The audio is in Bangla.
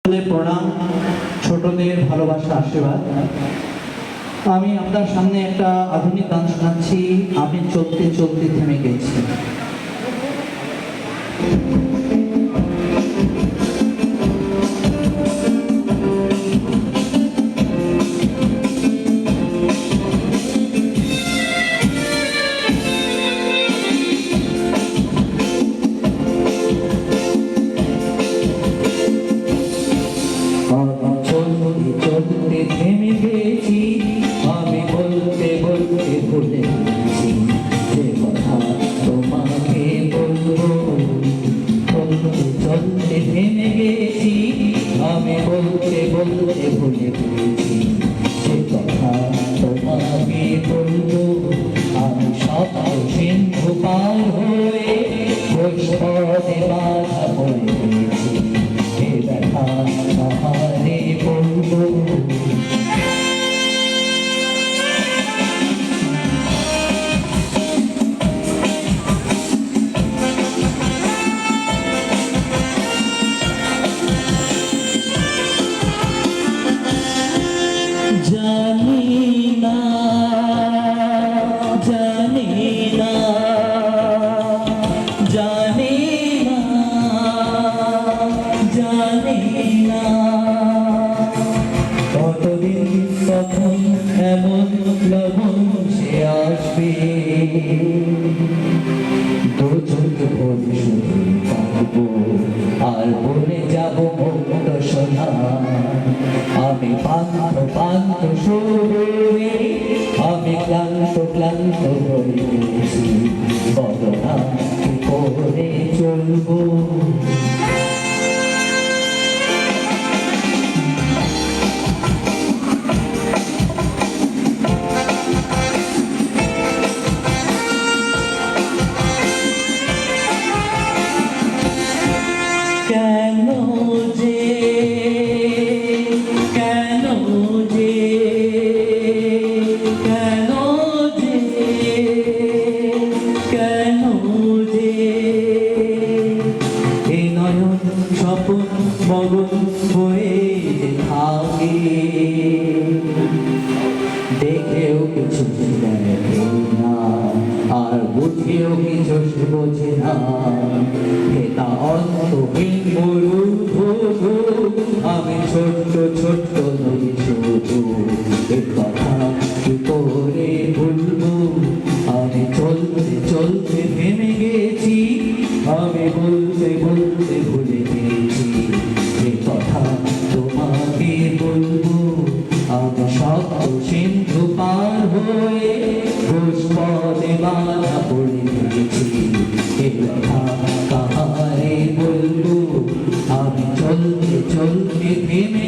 প্রণাম, ছোটদের ভালোবাসা, আশীর্বাদ। আমি আপনার সামনে একটা আধুনিক গান শোনাচ্ছি, আমি চলতে চলতে থেমে গেছি। চলতে থেমে গেছি, আমি বলতে বলতে ভুলে গেছি যে কথা তোমাকে বলবো। চলতে থেমে গেছি, আমি বলতে বলতে ভুলে গেছি যে কথা তোমাকে বলবো। আমি স্বপ্ন সিন্ধু পার হয়ে বৈষ্ণবে বাধা পড়ে গেছি, এ দেখা কাহারে বলবো। জানি না, জানি না, জানি না, জানি না কতদিন কখন এমন লবণ সে আসবে। দু চোখ ভরে শুধু কাঁদবো আর বলে যাবো মুক্ত সোনা। আমি পান্ত পান্ত সুরে, আমি ক্লান্ত ক্লান্ত হয়ে গেছি, বলো না কি করে চলবো। কেন যে, কেন যে, কেন যে, কেন যে এ নয়ন স্বপন মগন হয়ে থাকে, দেখেও কিছু দেখে না আর বুঝেও কিছু বোঝে না। এটা অন্তহীন মরুভূমি, আমি ছোট্ট ছোট্ট নদী শুধু, এ কথা কি করে ভুলবো। আমি চলতে চলতে থেমে গেছি, আমি বলতে বলতে ভুলে গেছি এ কথা তোমাকে বলবো। আমি স্বপ্ন সিন্ধু পার হয়ে পুষ্পদে বাধা পড়ে গেছি, এ কথা কাহারে বলবো। আমি চলতে চলতে থেমে